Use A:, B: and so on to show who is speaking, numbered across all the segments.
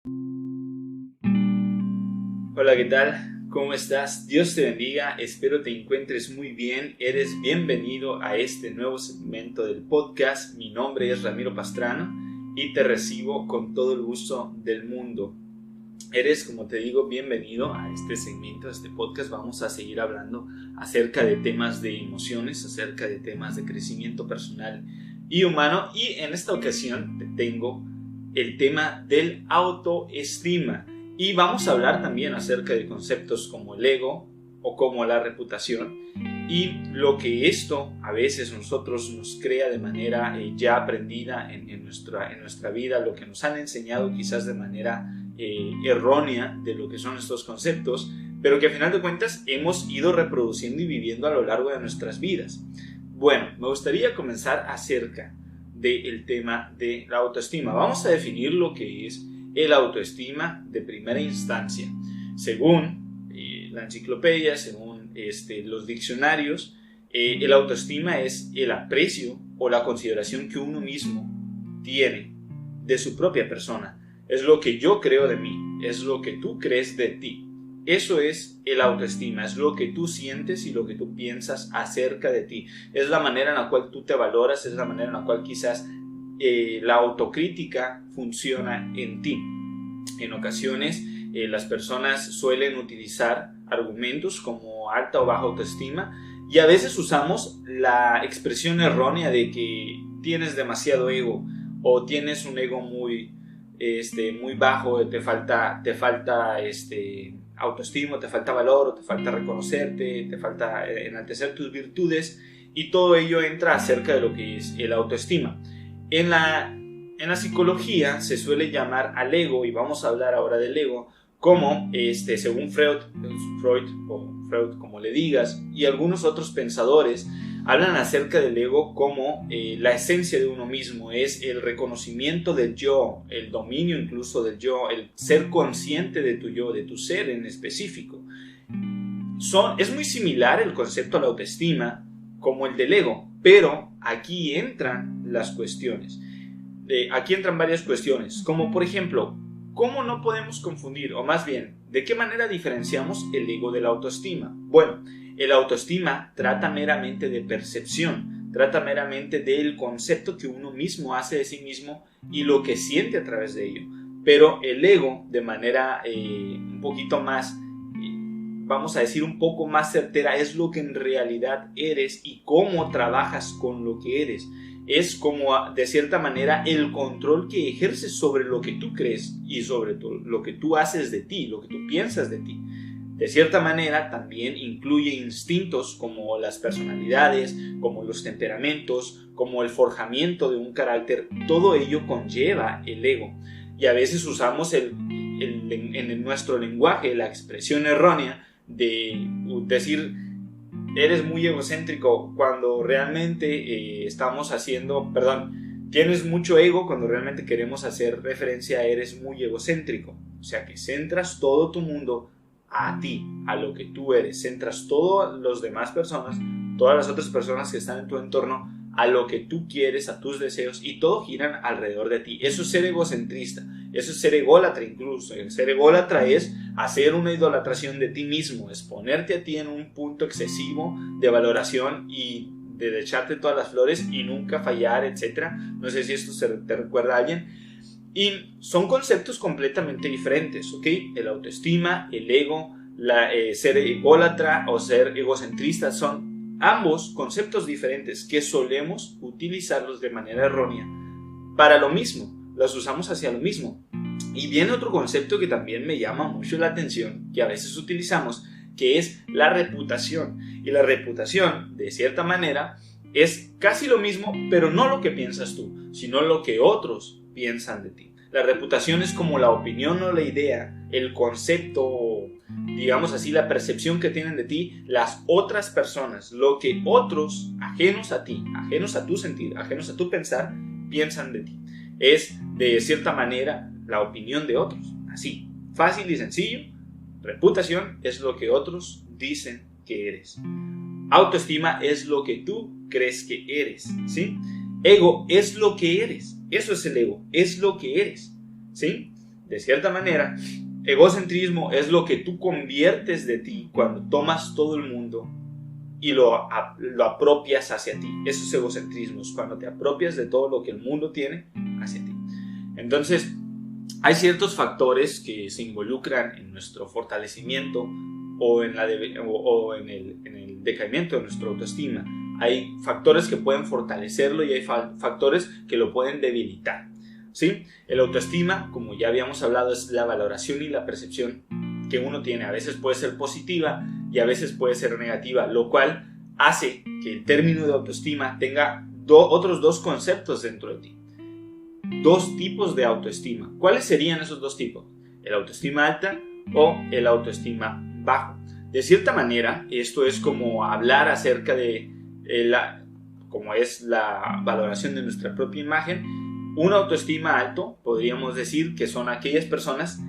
A: Hola, ¿qué tal? ¿Cómo estás? Dios te bendiga, espero te encuentres muy bien. Eres bienvenido a este nuevo segmento del podcast. Mi nombre es Ramiro Pastrana y te recibo con todo el gusto del mundo. Eres, como te digo, bienvenido a este segmento, a este podcast. Vamos a seguir hablando acerca de temas de emociones, acerca de temas de crecimiento personal y humano. Y en esta ocasión te tengo el tema del autoestima. Y vamos a hablar también acerca de conceptos como el ego o como la reputación y lo que esto a veces nosotros nos crea de manera ya aprendida en nuestra vida, lo que nos han enseñado quizás de manera errónea de lo que son estos conceptos, pero que a final de cuentas hemos ido reproduciendo y viviendo a lo largo de nuestras vidas. Bueno, me gustaría comenzar acerca del tema de la autoestima. Vamos a definir lo que es el autoestima de primera instancia. Según la enciclopedia, según los diccionarios, el autoestima es el aprecio o la consideración que uno mismo tiene de su propia persona. Es lo que yo creo de mí, es lo que tú crees de ti. Eso es el autoestima, es lo que tú sientes y lo que tú piensas acerca de ti. Es la manera en la cual tú te valoras, es la manera en la cual quizás la autocrítica funciona en ti. En ocasiones las personas suelen utilizar argumentos como alta o baja autoestima y a veces usamos la expresión errónea de que tienes demasiado ego o tienes un ego muy bajo, te falta autoestima, te falta valor, o te falta reconocerte, te falta enaltecer tus virtudes, y todo ello entra acerca de lo que es el autoestima. En la psicología se suele llamar al ego, y vamos a hablar ahora del ego, como según Freud o Freud como le digas, y algunos otros pensadores hablan acerca del ego como la esencia de uno mismo, es el reconocimiento del yo, el dominio incluso del yo, el ser consciente de tu yo, de tu ser en específico. Es muy similar el concepto a la autoestima como el del ego, pero aquí entran las cuestiones. Aquí entran varias cuestiones, como por ejemplo, ¿cómo no podemos confundir, o más bien, de qué manera diferenciamos el ego de la autoestima? Bueno, el autoestima trata meramente de percepción, trata meramente del concepto que uno mismo hace de sí mismo y lo que siente a través de ello. Pero el ego, de manera un poquito más, vamos a decir un poco más certera, es lo que en realidad eres y cómo trabajas con lo que eres. Es como, de cierta manera, el control que ejerces sobre lo que tú crees y sobre lo que tú haces de ti, lo que tú piensas de ti. De cierta manera, también incluye instintos como las personalidades, como los temperamentos, como el forjamiento de un carácter. Todo ello conlleva el ego. Y a veces usamos en nuestro lenguaje la expresión errónea de decir eres muy egocéntrico cuando realmente tienes mucho ego cuando realmente queremos hacer referencia a eres muy egocéntrico. O sea que centras todo tu mundo a ti, a lo que tú eres, centras todas las demás personas, todas las otras personas que están en tu entorno, a lo que tú quieres, a tus deseos, y todo giran alrededor de ti. Eso es ser egocentrista, eso es ser ególatra incluso. El ser ególatra es hacer una idolatración de ti mismo, es ponerte a ti en un punto excesivo de valoración y de echarte todas las flores y nunca fallar, etc. No sé si esto te recuerda a alguien. Y son conceptos completamente diferentes, ¿ok? El autoestima, el ego, ser ególatra o ser egocentrista son ambos conceptos diferentes que solemos utilizarlos de manera errónea para lo mismo, los usamos hacia lo mismo. Y viene otro concepto que también me llama mucho la atención, que a veces utilizamos, que es la reputación. Y la reputación, de cierta manera, es casi lo mismo, pero no lo que piensas tú, sino lo que otros piensan de ti. La reputación es como la opinión o la idea, el concepto, digamos así, la percepción que tienen de ti las otras personas, lo que otros, ajenos a ti, ajenos a tu sentir, ajenos a tu pensar, piensan de ti. Es, de cierta manera, la opinión de otros. Así, fácil y sencillo. Reputación es lo que otros dicen que eres. Autoestima es lo que tú crees que eres, ¿sí? Ego es lo que eres. Eso es el ego, es lo que eres, ¿sí? de cierta manera, egocentrismo es lo que tú conviertes de ti cuando tomas todo el mundo y lo apropias hacia ti. Eso es egocentrismo, es cuando te apropias de todo lo que el mundo tiene hacia ti. Entonces, hay ciertos factores que se involucran en nuestro fortalecimiento o en el decaimiento de nuestra autoestima. Hay factores que pueden fortalecerlo y hay factores que lo pueden debilitar, ¿sí? El autoestima, como ya habíamos hablado, es la valoración y la percepción que uno tiene. A veces puede ser positiva y a veces puede ser negativa, lo cual hace que el término de autoestima tenga otros dos conceptos dentro de ti. Dos tipos de autoestima. ¿Cuáles serían esos dos tipos? El autoestima alta o el autoestima bajo. De cierta manera, esto es como hablar acerca de como es la valoración de nuestra propia imagen. Un autoestima alto, podríamos decir que son aquellas personas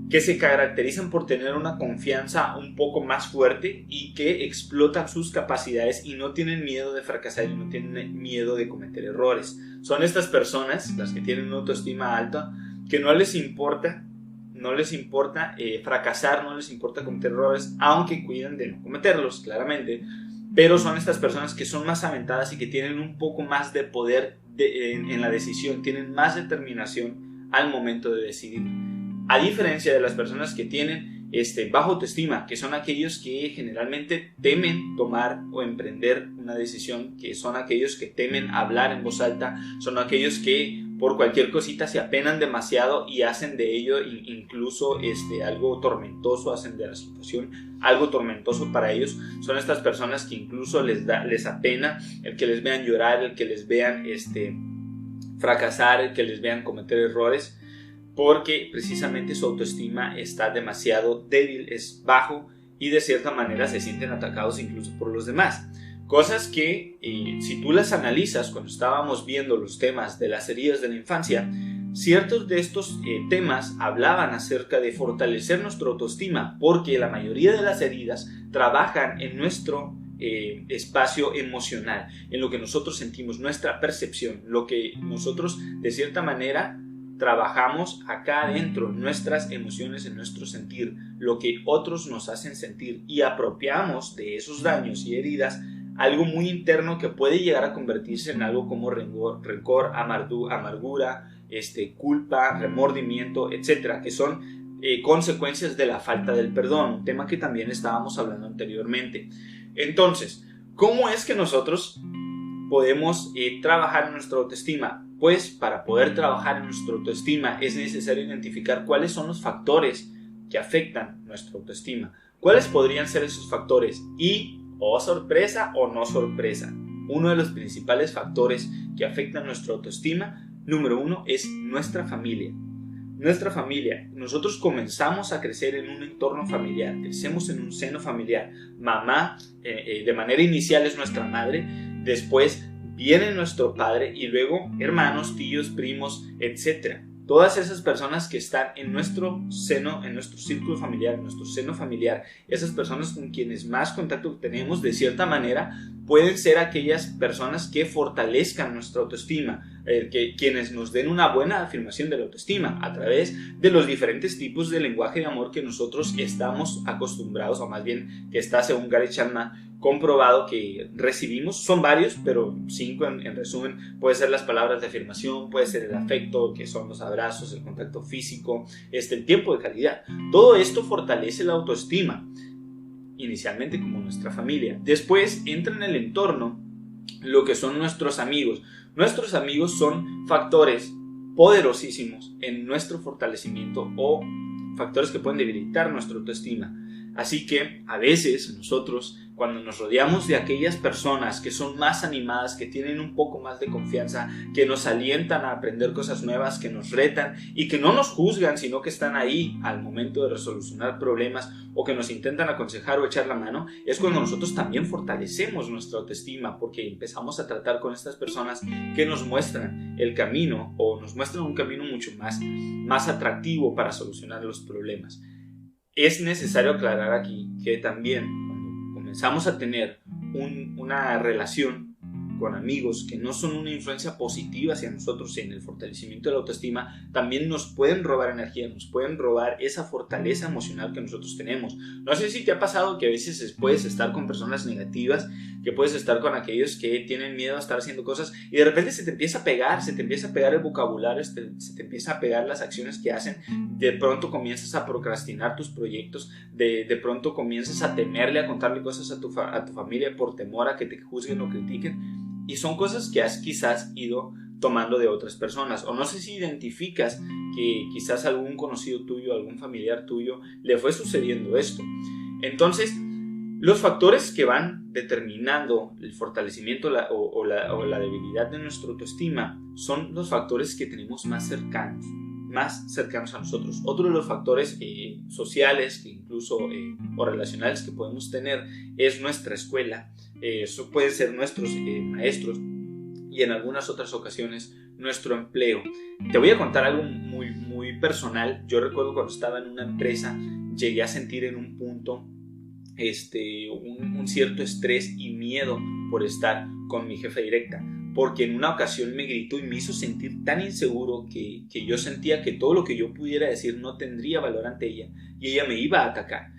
A: que se caracterizan por tener una confianza un poco más fuerte y que explotan sus capacidades y no tienen miedo de fracasar y no tienen miedo de cometer errores. Son estas personas, las que tienen una autoestima alta, que no les importa fracasar, no les importa cometer errores, aunque cuiden de no cometerlos, claramente. Pero son estas personas que son más aventadas y que tienen un poco más de poder en la decisión, tienen más determinación al momento de decidir. A diferencia de las personas que tienen baja autoestima, que son aquellos que generalmente temen tomar o emprender una decisión, que son aquellos que temen hablar en voz alta, son aquellos que por cualquier cosita se apenan demasiado y hacen de ello incluso algo tormentoso, hacen de la situación algo tormentoso para ellos. Son estas personas que incluso les apena el que les vean llorar, el que les vean fracasar, el que les vean cometer errores, porque precisamente su autoestima está demasiado débil, es bajo y de cierta manera se sienten atacados incluso por los demás. Cosas que si tú las analizas cuando estábamos viendo los temas de las heridas de la infancia, ciertos de estos temas hablaban acerca de fortalecer nuestra autoestima, porque la mayoría de las heridas trabajan en nuestro espacio emocional, en lo que nosotros sentimos, nuestra percepción, lo que nosotros de cierta manera trabajamos acá adentro, nuestras emociones, en nuestro sentir, lo que otros nos hacen sentir, y apropiamos de esos daños y heridas algo muy interno que puede llegar a convertirse en algo como rencor, amargura, culpa, remordimiento, etcétera, que son consecuencias de la falta del perdón, un tema que también estábamos hablando anteriormente. Entonces, ¿cómo es que nosotros podemos trabajar en nuestra autoestima? Pues para poder trabajar en nuestra autoestima es necesario identificar cuáles son los factores que afectan nuestra autoestima. ¿Cuáles podrían ser esos factores? Y, sorpresa o no sorpresa, uno de los principales factores que afectan nuestra autoestima, número uno, es nuestra familia. Nuestra familia. Nosotros comenzamos a crecer en un entorno familiar, crecemos en un seno familiar. Mamá, de manera inicial es nuestra madre, después viene nuestro padre y luego hermanos, tíos, primos, etc. Todas esas personas que están en nuestro seno, en nuestro círculo familiar, en nuestro seno familiar, esas personas con quienes más contacto tenemos, de cierta manera, pueden ser aquellas personas que fortalezcan nuestra autoestima, quienes nos den una buena afirmación de la autoestima a través de los diferentes tipos de lenguaje de amor que nosotros estamos acostumbrados, o más bien que está, según Gary Chapman, comprobado que recibimos. Son varios, pero 5 en resumen. Puede ser las palabras de afirmación, puede ser el afecto, que son los abrazos, el contacto físico, el tiempo de calidad. Todo esto fortalece la autoestima, inicialmente como nuestra familia. Después entra en el entorno lo que son nuestros amigos. Nuestros amigos son factores poderosísimos en nuestro fortalecimiento o factores que pueden debilitar nuestra autoestima. Así que a veces nosotros, cuando nos rodeamos de aquellas personas que son más animadas, que tienen un poco más de confianza, que nos alientan a aprender cosas nuevas, que nos retan y que no nos juzgan, sino que están ahí al momento de resolucionar problemas o que nos intentan aconsejar o echar la mano, es cuando nosotros también fortalecemos nuestra autoestima, porque empezamos a tratar con estas personas que nos muestran el camino o nos muestran un camino mucho más atractivo para solucionar los problemas. Es necesario aclarar aquí que también cuando comenzamos a tener una relación con amigos que no son una influencia positiva hacia nosotros en el fortalecimiento de la autoestima, también nos pueden robar energía, nos pueden robar esa fortaleza emocional que nosotros tenemos. No sé si te ha pasado que a veces puedes estar con personas negativas, que puedes estar con aquellos que tienen miedo a estar haciendo cosas y de repente se te empieza a pegar el vocabulario, se te empieza a pegar las acciones que hacen. De pronto comienzas a procrastinar tus proyectos, de pronto comienzas a temerle a contarle cosas a tu familia por temor a que te juzguen o critiquen, y son cosas que has quizás ido tomando de otras personas. O no sé si identificas que quizás algún conocido tuyo, algún familiar tuyo le fue sucediendo esto. Entonces, los factores que van determinando el fortalecimiento o la debilidad de nuestra autoestima son los factores que tenemos más cercanos a nosotros. Otro de los factores sociales que incluso o relacionales que podemos tener es nuestra escuela. Eso pueden ser nuestros maestros y en algunas otras ocasiones nuestro empleo. Te voy a contar algo muy, muy personal. Yo recuerdo cuando estaba en una empresa, llegué a sentir en un punto un cierto estrés y miedo por estar con mi jefa directa, porque en una ocasión me gritó y me hizo sentir tan inseguro que yo sentía que todo lo que yo pudiera decir no tendría valor ante ella y ella me iba a atacar.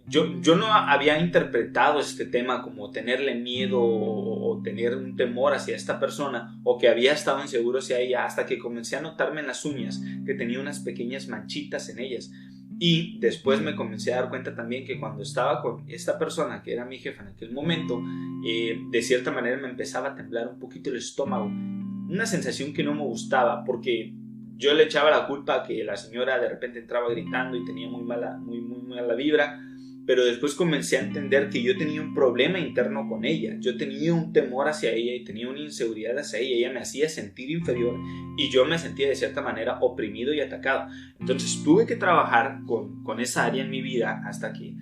A: Yo no había interpretado este tema como tenerle miedo o tener un temor hacia esta persona, o que había estado inseguro hacia ella, hasta que comencé a notarme en las uñas que tenía unas pequeñas manchitas en ellas. Y después me comencé a dar cuenta también que cuando estaba con esta persona que era mi jefa en aquel momento, de cierta manera me empezaba a temblar un poquito el estómago, una sensación que no me gustaba, porque yo le echaba la culpa a que la señora de repente entraba gritando y tenía muy mala vibra. Pero después comencé a entender que yo tenía un problema interno con ella. Yo tenía un temor hacia ella y tenía una inseguridad hacia ella. Ella me hacía sentir inferior y yo me sentía de cierta manera oprimido y atacado. Entonces tuve que trabajar con esa área en mi vida hasta que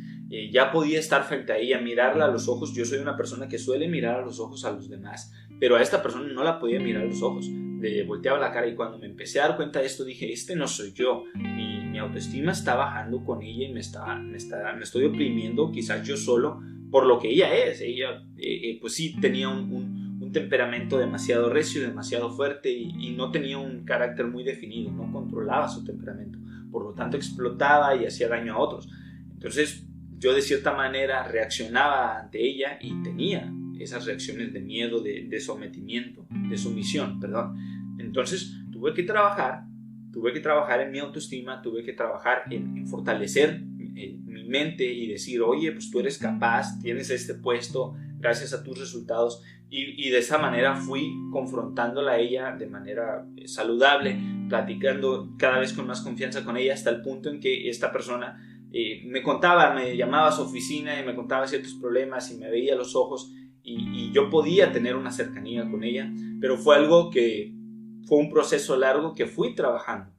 A: ya podía estar frente a ella, mirarla a los ojos. Yo soy una persona que suele mirar a los ojos a los demás, pero a esta persona no la podía mirar a los ojos. Le volteaba la cara y cuando me empecé a dar cuenta de esto dije, no soy yo. Mi autoestima está bajando con ella y me estoy oprimiendo quizás yo solo por lo que ella es. Ella pues sí tenía un temperamento demasiado recio, demasiado fuerte y no tenía un carácter muy definido, no controlaba su temperamento, por lo tanto explotaba y hacía daño a otros. Entonces yo de cierta manera reaccionaba ante ella y tenía esas reacciones de miedo, de sometimiento, de sumisión, perdón. Entonces tuve que trabajar en mi autoestima, tuve que trabajar en fortalecer mi mente y decir, oye, pues tú eres capaz, tienes este puesto gracias a tus resultados, y de esa manera fui confrontándola a ella de manera saludable, platicando cada vez con más confianza con ella, hasta el punto en que esta persona me llamaba a su oficina y me contaba ciertos problemas y me veía a los ojos y yo podía tener una cercanía con ella, pero fue un proceso largo que fui trabajando.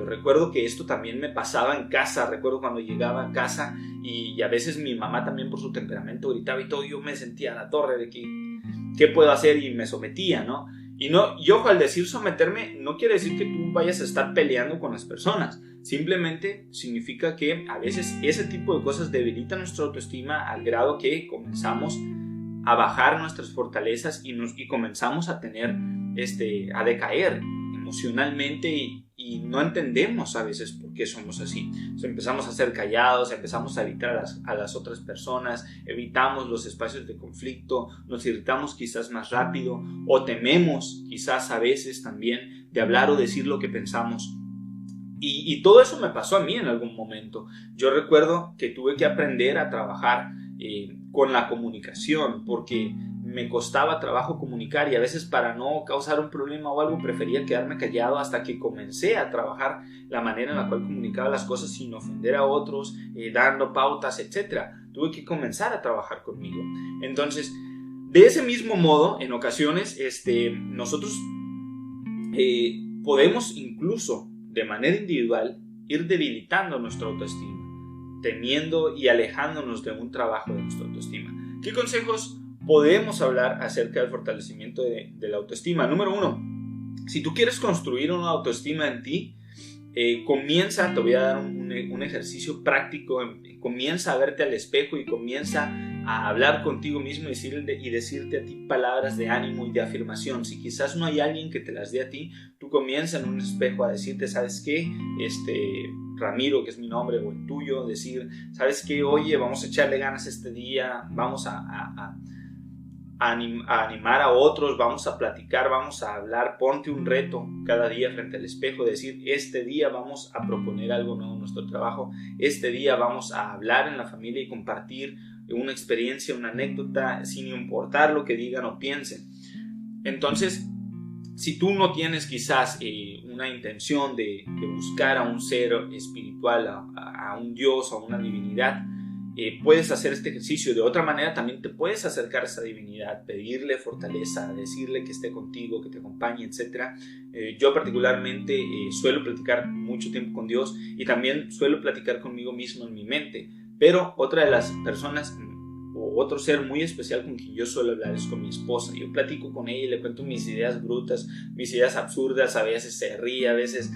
A: Recuerdo que esto también me pasaba en casa. Recuerdo cuando llegaba a casa y a veces mi mamá también por su temperamento gritaba y todo, yo me sentía a la torre de que ¿qué puedo hacer? Y me sometía, ¿no? Y ojo, al decir someterme no quiere decir que tú vayas a estar peleando con las personas. Simplemente significa que a veces ese tipo de cosas debilitan nuestra autoestima al grado que comenzamos a bajar nuestras fortalezas y comenzamos a a decaer emocionalmente y no entendemos a veces por qué somos así. Empezamos a ser callados, empezamos a evitar a las otras personas, evitamos los espacios de conflicto, nos irritamos quizás más rápido o tememos quizás a veces también de hablar o decir lo que pensamos. Y todo eso me pasó a mí en algún momento. Yo recuerdo que tuve que aprender a trabajar con la comunicación, porque me costaba trabajo comunicar y a veces para no causar un problema o algo prefería quedarme callado, hasta que comencé a trabajar la manera en la cual comunicaba las cosas sin ofender a otros, dando pautas, etc. Tuve que comenzar a trabajar conmigo. Entonces, de ese mismo modo, en ocasiones nosotros podemos incluso de manera individual ir debilitando nuestra autoestima, temiendo y alejándonos de un trabajo de nuestra autoestima. ¿Qué consejos podemos hablar acerca del fortalecimiento de la autoestima? Número 1, si tú quieres construir una autoestima en ti, te voy a dar un ejercicio práctico, comienza a verte al espejo y comienza a hablar contigo mismo y decirte a ti palabras de ánimo y de afirmación. Si quizás no hay alguien que te las dé a ti, tú comienza en un espejo a decirte, ¿sabes qué? Ramiro, que es mi nombre, o el tuyo, decir, ¿sabes qué? Oye, vamos a echarle ganas este día, vamos a animar a otros, vamos a platicar, vamos a hablar, ponte un reto cada día frente al espejo, decir, este día vamos a proponer algo nuevo en nuestro trabajo, este día vamos a hablar en la familia y compartir una experiencia, una anécdota, sin importar lo que digan o piensen. Entonces, si tú no tienes quizás una intención de buscar a un ser espiritual, a un Dios, a una divinidad, puedes hacer este ejercicio. De otra manera también te puedes acercar a esa divinidad, pedirle fortaleza, decirle que esté contigo, que te acompañe, etc. Yo particularmente suelo platicar mucho tiempo con Dios y también suelo platicar conmigo mismo en mi mente, pero otra de las personas o otro ser muy especial con quien yo suelo hablar es con mi esposa. Yo platico con ella y le cuento mis ideas brutas, mis ideas absurdas, a veces se ríe, a veces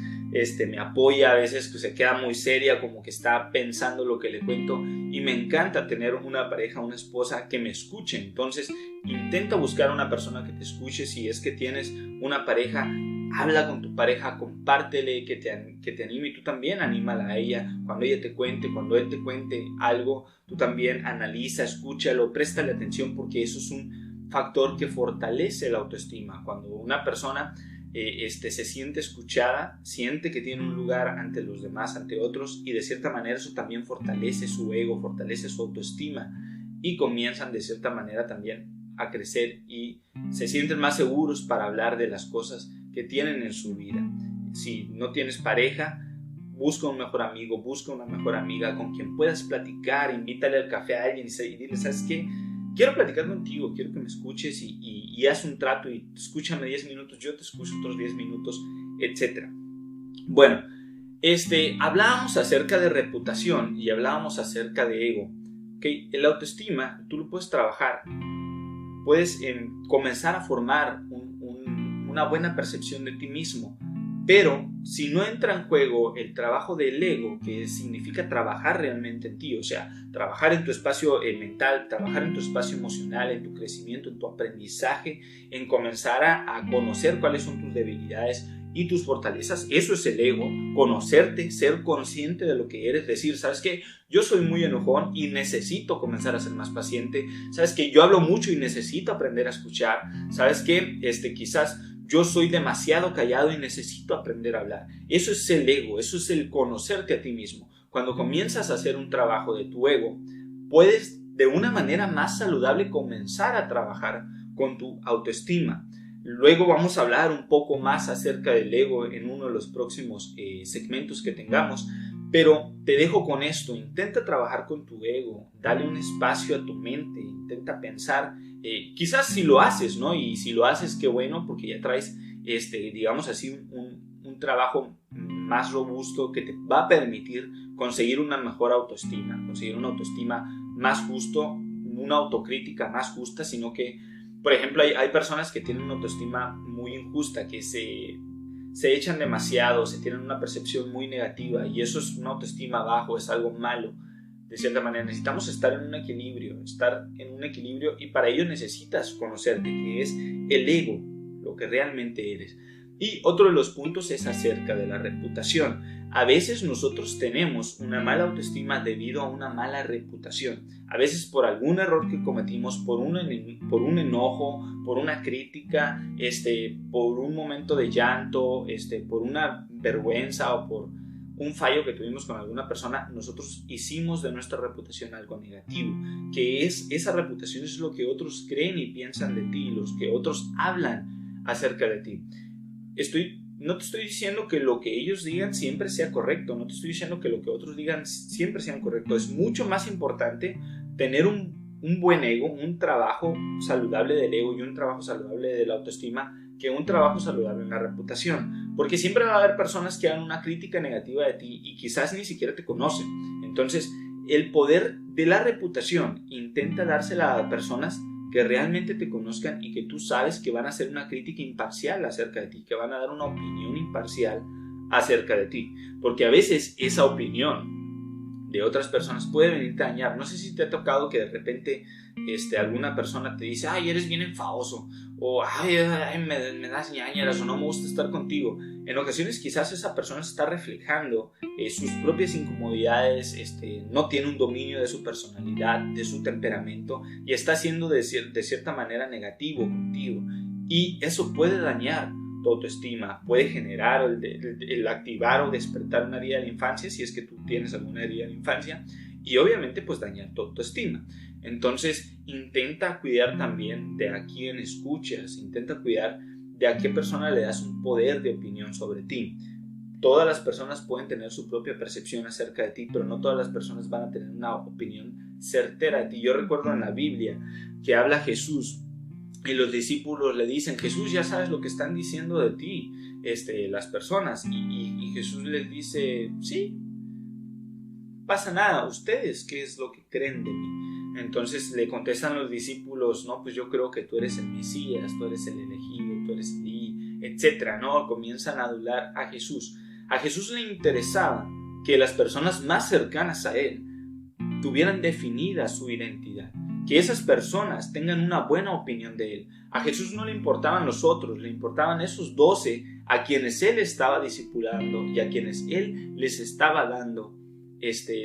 A: me apoya, a veces se queda muy seria, como que está pensando lo que le cuento, y me encanta tener una pareja, una esposa que me escuche. Entonces intenta buscar una persona que te escuche. Si es que tienes una pareja, habla con tu pareja, compártele, que te anime, y tú también anímala a ella. Cuando ella te cuente, cuando él te cuente algo, tú también analiza, escúchalo, préstale atención, porque eso es un factor que fortalece la autoestima. Cuando una persona se siente escuchada, siente que tiene un lugar ante los demás, ante otros, y de cierta manera eso también fortalece su ego, fortalece su autoestima, y comienzan de cierta manera también a crecer y se sienten más seguros para hablar de las cosas que tienen en su vida. Si no tienes pareja, busca un mejor amigo, busca una mejor amiga con quien puedas platicar, invítale al café a alguien y dile, ¿sabes qué? Quiero platicar contigo, quiero que me escuches y haz un trato, y escúchame 10 minutos, yo te escucho otros 10 minutos, etc. Bueno, hablábamos acerca de reputación y hablábamos acerca de ego. ¿Okay? El autoestima, tú lo puedes trabajar, puedes comenzar a formar una buena percepción de ti mismo. Pero si no entra en juego el trabajo del ego, que significa trabajar realmente en ti, o sea, trabajar en tu espacio mental, trabajar en tu espacio emocional, en tu crecimiento, en tu aprendizaje, en comenzar a conocer cuáles son tus debilidades y tus fortalezas, eso es el ego, conocerte, ser consciente de lo que eres, decir, ¿sabes qué? Yo soy muy enojón y necesito comenzar a ser más paciente, ¿sabes qué? Yo hablo mucho y necesito aprender a escuchar, ¿sabes qué? Quizás yo soy demasiado callado y necesito aprender a hablar. Eso es el ego, eso es el conocerte a ti mismo. Cuando comienzas a hacer un trabajo de tu ego, puedes de una manera más saludable comenzar a trabajar con tu autoestima. Luego vamos a hablar un poco más acerca del ego en uno de los próximos segmentos que tengamos, pero te dejo con esto. Intenta trabajar con tu ego, dale un espacio a tu mente, intenta pensar. Quizás si lo haces, ¿no? Y si lo haces, qué bueno, porque ya traes, digamos así, un trabajo más robusto que te va a permitir conseguir una mejor autoestima, conseguir una autoestima más justo, una autocrítica más justa, sino que, por ejemplo, hay personas que tienen una autoestima muy injusta, que se echan demasiado, se tienen una percepción muy negativa, y eso es una autoestima bajo, es algo malo. De cierta manera necesitamos estar en un equilibrio, y para ello necesitas conocerte, que es el ego, lo que realmente eres. Y otro de los puntos es acerca de la reputación. A veces nosotros tenemos una mala autoestima debido a una mala reputación. A veces por algún error que cometimos, por un enojo, por una crítica, por un momento de llanto, por una vergüenza o por un fallo que tuvimos con alguna persona, nosotros hicimos de nuestra reputación algo negativo, que esa reputación es lo que otros creen y piensan de ti, los que otros hablan acerca de ti. No te estoy diciendo que lo que ellos digan siempre sea correcto, no te estoy diciendo que lo que otros digan siempre sea correcto. Es mucho más importante tener un buen ego, un trabajo saludable del ego y un trabajo saludable de la autoestima, que un trabajo saludable en la reputación, porque siempre va a haber personas que hagan una crítica negativa de ti y quizás ni siquiera te conocen. Entonces, el poder de la reputación intenta dársela a personas que realmente te conozcan y que tú sabes que van a hacer una crítica imparcial acerca de ti, que van a dar una opinión imparcial acerca de ti, porque a veces esa opinión de otras personas puede venirte a dañar. No sé si te ha tocado que de repente alguna persona te dice, ay, eres bien enfadoso, o ay, me das ñañaras, o no me gusta estar contigo. En ocasiones quizás esa persona está reflejando sus propias incomodidades, no tiene un dominio de su personalidad, de su temperamento, y está siendo de cierta manera negativo contigo. Y eso puede dañar tu autoestima, puede generar el activar o despertar una herida de la infancia, si es que tú tienes alguna herida de la infancia, y obviamente pues dañar tu autoestima. Entonces intenta cuidar también de a quién escuchas, intenta cuidar de a qué persona le das un poder de opinión sobre ti. Todas las personas pueden tener su propia percepción acerca de ti, pero no todas las personas van a tener una opinión certera de ti. Yo recuerdo en la Biblia que habla Jesús y los discípulos le dicen, Jesús, ya sabes lo que están diciendo de ti las personas, y Jesús les dice, sí, pasa nada, ustedes, ¿qué es lo que creen de mí? Entonces le contestan los discípulos, no, pues yo creo que tú eres el Mesías, tú eres el elegido, tú eres el etcétera, ¿no? Comienzan a adular a Jesús. A Jesús le interesaba que las personas más cercanas a él tuvieran definida su identidad, que esas personas tengan una buena opinión de él. A Jesús no le importaban los otros, le importaban esos 12 a quienes él estaba discipulando y a quienes él les estaba dando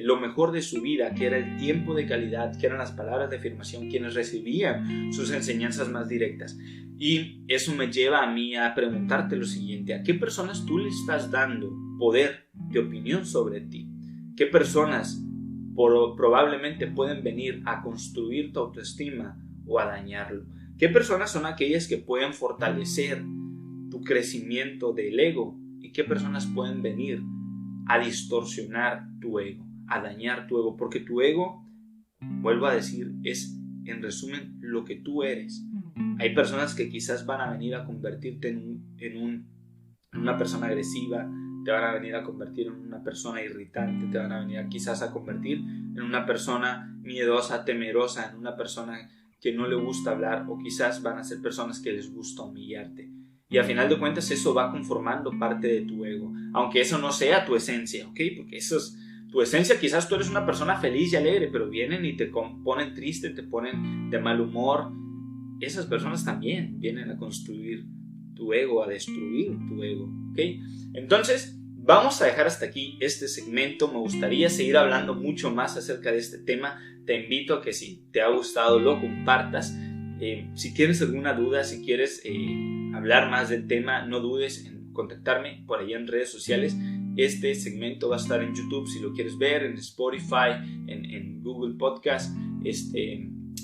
A: lo mejor de su vida, que era el tiempo de calidad, que eran las palabras de afirmación, quienes recibían sus enseñanzas más directas. Y eso me lleva a mí a preguntarte lo siguiente: ¿a qué personas tú le estás dando poder de opinión sobre ti? ¿Qué personas probablemente pueden venir a construir tu autoestima o a dañarlo? ¿Qué personas son aquellas que pueden fortalecer tu crecimiento del ego? ¿Y qué personas pueden venir a distorsionar tu ego, a dañar tu ego? Porque tu ego, vuelvo a decir, es en resumen lo que tú eres. Hay personas que quizás van a venir a convertirte en una persona agresiva, te van a venir a convertir en una persona irritante, te van a venir quizás a convertir en una persona miedosa, temerosa, en una persona que no le gusta hablar, o quizás van a ser personas que les gusta humillarte. Y al final de cuentas eso va conformando parte de tu ego, aunque eso no sea tu esencia, ¿ok? Porque eso es tu esencia. Quizás tú eres una persona feliz y alegre, pero vienen y te ponen triste, te ponen de mal humor. Esas personas también vienen a construir tu ego, a destruir tu ego, ¿ok? Entonces vamos a dejar hasta aquí este segmento. Me gustaría seguir hablando mucho más acerca de este tema. Te invito a que, si te ha gustado, lo compartas. Si tienes alguna duda, si quieres hablar más del tema, no dudes en contactarme por allá en redes sociales. Este segmento va a estar en YouTube si lo quieres ver, en Spotify, en Google Podcast,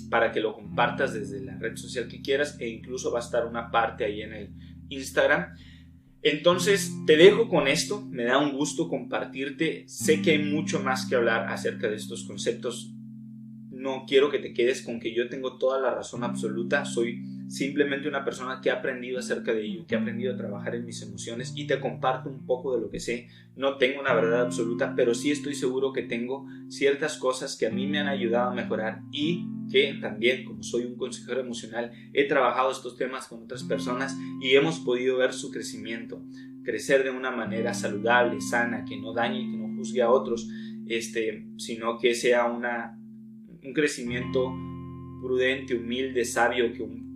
A: para que lo compartas desde la red social que quieras, e incluso va a estar una parte ahí en el Instagram. Entonces te dejo con esto. Me da un gusto compartirte. Sé que hay mucho más que hablar acerca de estos conceptos. No quiero que te quedes con que yo tengo toda la razón absoluta. Soy simplemente una persona que ha aprendido acerca de ello, que ha aprendido a trabajar en mis emociones, y te comparto un poco de lo que sé. No tengo una verdad absoluta, pero sí estoy seguro que tengo ciertas cosas que a mí me han ayudado a mejorar, y que también, como soy un consejero emocional, he trabajado estos temas con otras personas y hemos podido ver su crecimiento, crecer de una manera saludable, sana, que no dañe y que no juzgue a otros, sino que sea un crecimiento prudente, humilde, sabio,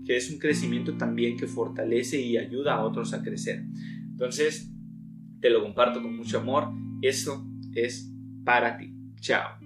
A: que es un crecimiento también que fortalece y ayuda a otros a crecer. Entonces te lo comparto con mucho amor. Esto es para ti. Chao.